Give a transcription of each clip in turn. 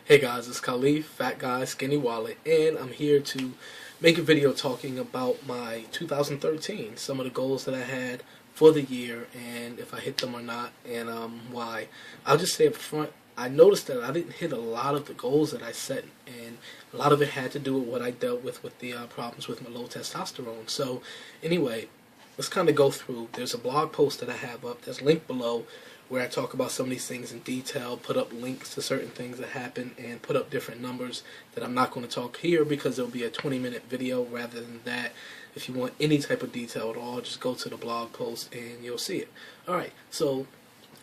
Hey guys, it's Khalif, Fat Guy, Skinny Wallet, and I'm here to make a video talking about my 2013, some of the goals that I had for the year, and if I hit them or not, and why. I'll just say up front, I noticed that I didn't hit a lot of the goals that I set, and a lot of it had to do with what I dealt with the problems with my low testosterone. So anyway, let's kind of go through. There's a blog post that I have up that's linked below where I talk about some of these things in detail, put up links to certain things that happen, and put up different numbers that I'm not going to talk here because it'll be a 20-minute video rather than that. If you want any type of detail at all, just go to the blog post and you'll see it. Alright, so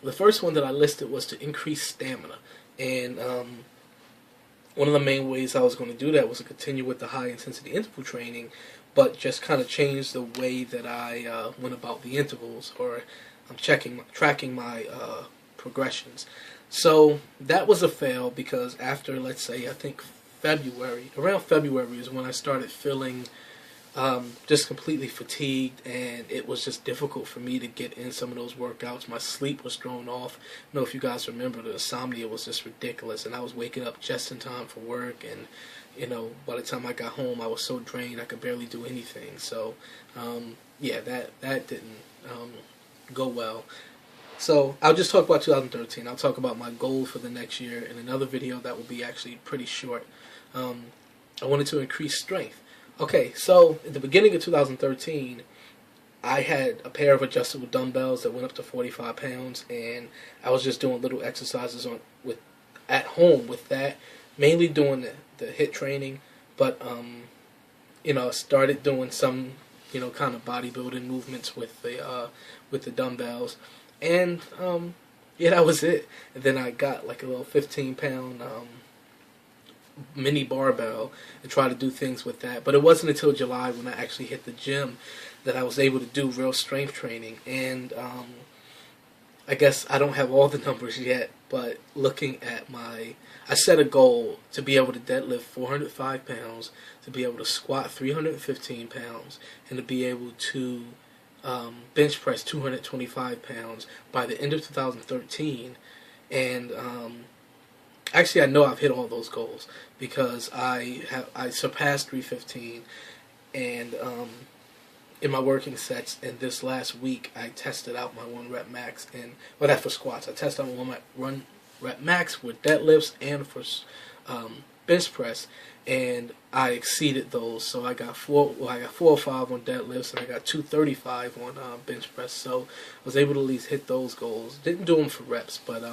the first one that I listed was to increase stamina. And one of the main ways I was going to do that was to continue with the high-intensity interval training, but just kind of change the way that I went about the intervals, or I'm tracking my progressions. So that was a fail because after, let's say, I think around February is when I started feeling just completely fatigued, and it was just difficult for me to get in some of those workouts. My sleep was thrown off. I don't know if you guys remember, the insomnia was just ridiculous, and I was waking up just in time for work, and by the time I got home, I was so drained I could barely do anything. So yeah, that didn't go well. So I'll just talk about 2013. I'll talk about my goal for the next year in another video that will be actually pretty short. I wanted to increase strength. Okay, so at the beginning of 2013, I had a pair of adjustable dumbbells that went up to 45 pounds, and I was just doing little exercises at home with that, mainly doing the HIIT training, but I started doing some kind of bodybuilding movements with the dumbbells, and yeah, that was it. And then I got like a little 15-pound mini barbell and try to do things with that. But it wasn't until July when I actually hit the gym that I was able to do real strength training. And I guess I don't have all the numbers yet, but looking at I set a goal to be able to deadlift 405 pounds, to be able to squat 315 pounds, and to be able to bench press 225 pounds by the end of 2013. And actually, I know I've hit all those goals because I surpassed 315, and in my working sets. And this last week, I tested out my 1 rep max, and well, that's for squats. I tested out my 1 rep max with deadlifts and for bench press, and I exceeded those. So I got 405 on deadlifts, and I got 235 on bench press. So I was able to at least hit those goals. Didn't do them for reps, but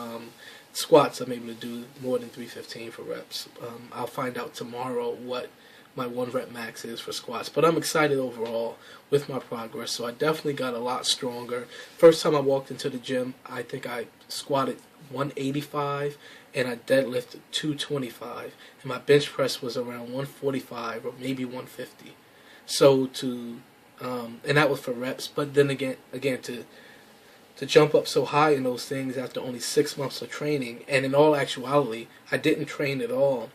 squats I'm able to do more than 315 for reps. I'll find out tomorrow what my 1 rep max is for squats, but I'm excited overall with my progress. So I definitely got a lot stronger. First time I walked into the gym, I think I squatted 185 and I deadlifted 225, and my bench press was around 145 or maybe 150. So and that was for reps. But then again to jump up so high in those things after only 6 months of training, and in all actuality, I didn't train at all.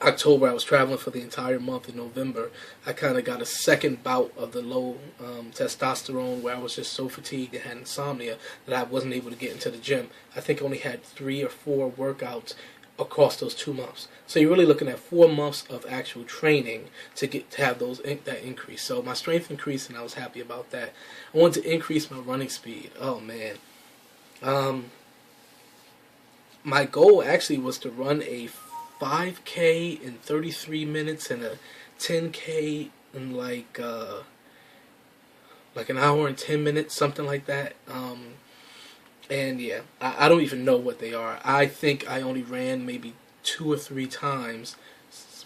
October, I was traveling for the entire month of November. I kind of got a second bout of the low testosterone where I was just so fatigued and had insomnia that I wasn't able to get into the gym. I think I only had 3 or 4 workouts across those 2 months. So you're really looking at 4 months of actual training to have that increase. So my strength increased, and I was happy about that. I wanted to increase my running speed. Oh man. My goal actually was to run a 5K in 33 minutes and a 10K in like an hour and 10 minutes, something like that. And yeah, I don't even know what they are. I think I only ran maybe 2 or 3 times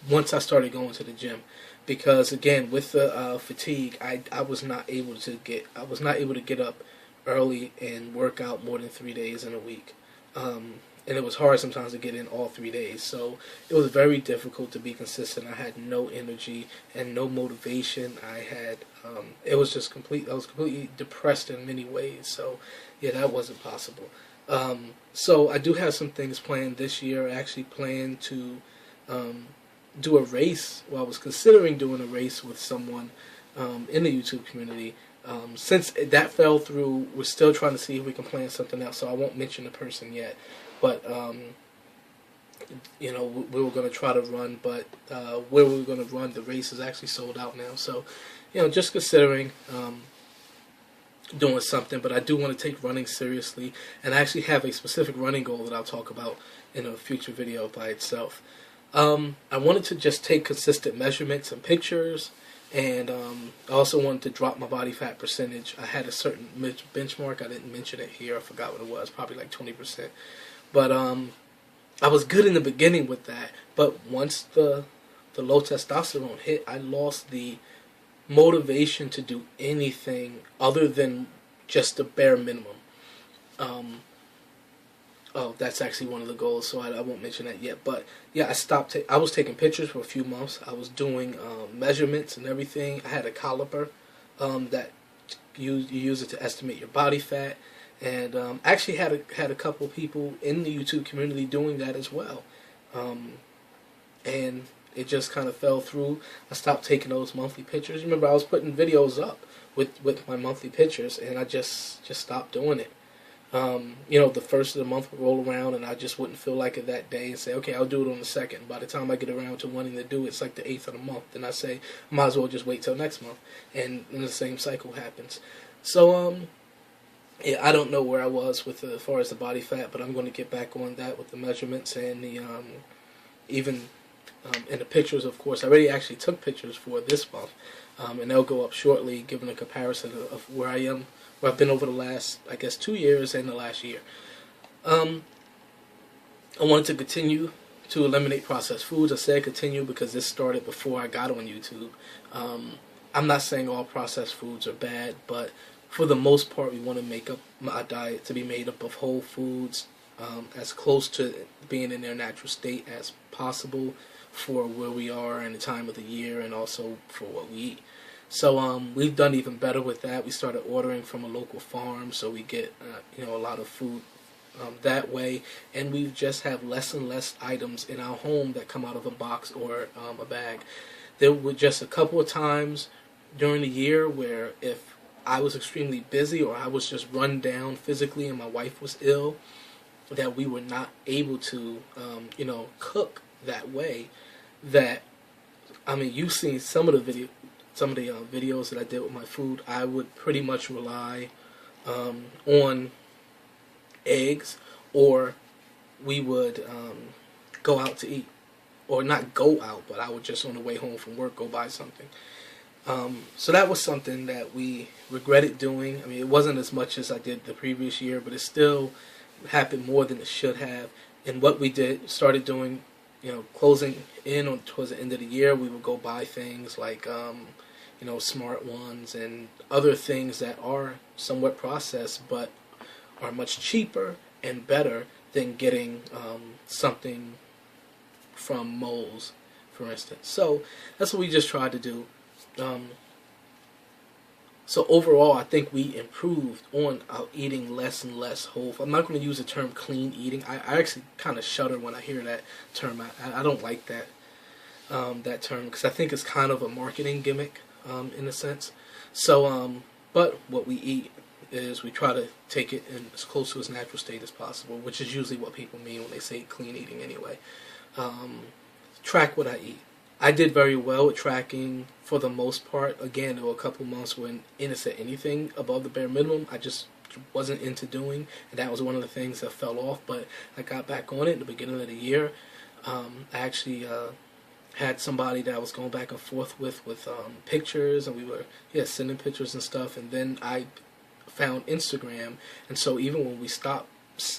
once I started going to the gym, because again, with the fatigue, I was not able to get up early and work out more than 3 days in a week. And it was hard sometimes to get in all 3 days. So it was very difficult to be consistent. I had no energy and no motivation. I was completely depressed in many ways. So yeah, that wasn't possible. So I do have some things planned this year. I actually plan to do a race. Well, I was considering doing a race with someone in the YouTube community. Since that fell through, we're still trying to see if we can plan something else. So I won't mention the person yet. But we were going to try to run, but where we were going to run, the race is actually sold out now. So, just considering doing something, but I do want to take running seriously, and I actually have a specific running goal that I'll talk about in a future video by itself. I wanted to just take consistent measurements and pictures, and I also wanted to drop my body fat percentage. I had a certain benchmark. I didn't mention it here. I forgot what it was. Probably like 20%. But I was good in the beginning with that. But once the low testosterone hit, I lost the motivation to do anything other than just the bare minimum. That's actually one of the goals, so I won't mention that yet. But yeah, I stopped. I was taking pictures for a few months. I was doing measurements and everything. I had a caliper that you use it to estimate your body fat, and actually had a couple people in the YouTube community doing that as well. And it just kind of fell through. I stopped taking those monthly pictures. Remember, I was putting videos up with my monthly pictures, and I just stopped doing it. The first of the month would roll around, and I just wouldn't feel like it that day, and say, okay, I'll do it on the second. By the time I get around to wanting to do it, it's like the 8th of the month. Then I say, I might as well just wait till next month, and then the same cycle happens. So, yeah, I don't know where I was with as far as the body fat, but I'm going to get back on that with the measurements and the and the pictures. Of course, I already actually took pictures for this month, and they'll go up shortly, giving a comparison of where I am, where I've been over the last, I guess, 2 years and the last year. I wanted to continue to eliminate processed foods. I said continue because this started before I got on YouTube. I'm not saying all processed foods are bad, but for the most part, we want to make up our diet to be made up of whole foods, as close to being in their natural state as possible for where we are and the time of the year, and also for what we eat. So we've done even better with that. We started ordering from a local farm, so we get a lot of food that way, and we just have less and less items in our home that come out of a box or a bag. There were just a couple of times during the year where if I was extremely busy or I was just run down physically and my wife was ill, that we were not able to cook that way. That, I mean, you've seen some of the videos that I did with my food. I would pretty much rely on eggs, or we would go out to eat, or not go out, but I would just on the way home from work go buy something. So that was something that we regretted doing. I mean, it wasn't as much as I did the previous year, but it still happened more than it should have. And what we started doing, closing in on towards the end of the year, we would go buy things like Smart Ones and other things that are somewhat processed but are much cheaper and better than getting something from Moles, for instance. So that's what we just tried to do. So overall, I think we improved on our eating less and less whole. I'm not going to use the term clean eating. I actually kind of shudder when I hear that term. I don't like that term, because I think it's kind of a marketing gimmick in a sense. So, but what we eat is we try to take it in as close to its natural state as possible, which is usually what people mean when they say clean eating anyway. Track what I eat. I did very well with tracking for the most part. Again, there were a couple months when I said anything above the bare minimum, I just wasn't into doing, and that was one of the things that fell off. But I got back on it at the beginning of the year. I actually had somebody that I was going back and forth with pictures, and we were sending pictures and stuff. And then I found Instagram, and so even when we stopped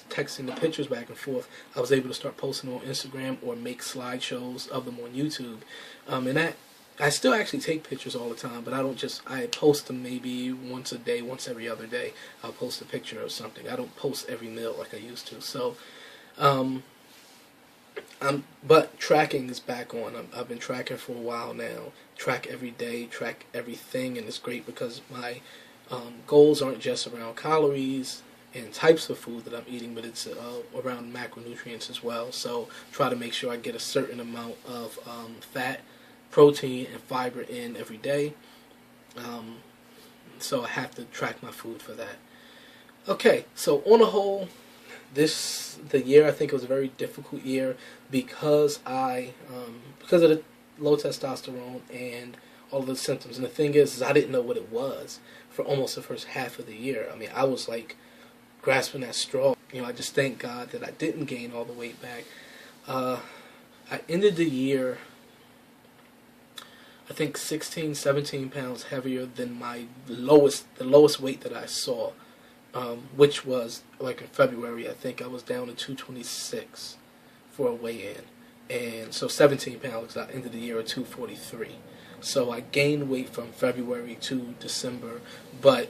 texting the pictures back and forth, I was able to start posting on Instagram or make slideshows of them on YouTube. And that, I still actually take pictures all the time, but I post them maybe once a day, once every other day. I'll post a picture of something. I don't post every meal like I used to. So, but tracking is back on. I've been tracking for a while now. Track every day, track everything, and it's great because my goals aren't just around calories and types of food that I'm eating, but it's around macronutrients as well. So try to make sure I get a certain amount of fat, protein, and fiber in every day. So I have to track my food for that. Okay, so on the whole, the year, I think it was a very difficult year because because of the low testosterone and all of the symptoms. And the thing is I didn't know what it was for almost the first half of the year. I mean, I was like grasping at straw. I just thank God that I didn't gain all the weight back. I ended the year, I think 16, 17 pounds heavier than the lowest weight that I saw, which was like in February. I think I was down to 226 for a weigh-in. And so 17 pounds, I ended the year at 243. So I gained weight from February to December, but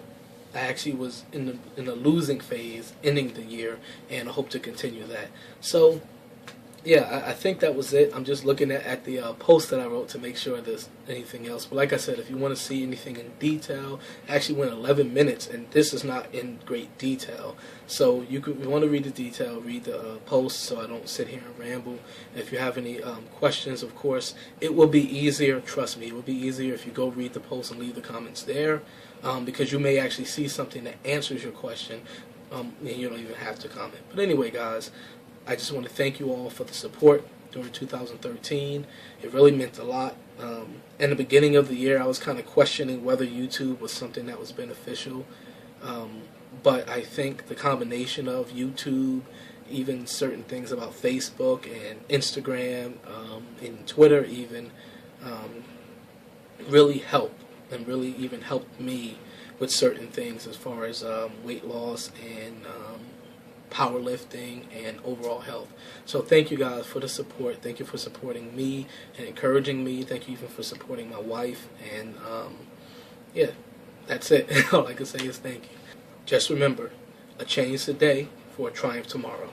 I actually was in the losing phase ending the year, and I hope to continue that. So yeah, I think that was it. I'm just looking at the post that I wrote to make sure there's anything else. But like I said, if you want to see anything in detail, I actually went 11 minutes, and this is not in great detail. So if you want to read the detail, read the post so I don't sit here and ramble. And if you have any questions, of course, it will be easier. Trust me, it will be easier if you go read the post and leave the comments there, because you may actually see something that answers your question, and you don't even have to comment. But anyway, guys, I just want to thank you all for the support during 2013. It really meant a lot. In the beginning of the year, I was kind of questioning whether YouTube was something that was beneficial. But I think the combination of YouTube, even certain things about Facebook and Instagram, and Twitter even, really helped, and really even helped me with certain things as far as weight loss and powerlifting and overall health. So thank you guys for the support. Thank you for supporting me and encouraging me. Thank you even for supporting my wife. And yeah, that's it. All I can say is thank you. Just remember, a change today for a triumph tomorrow.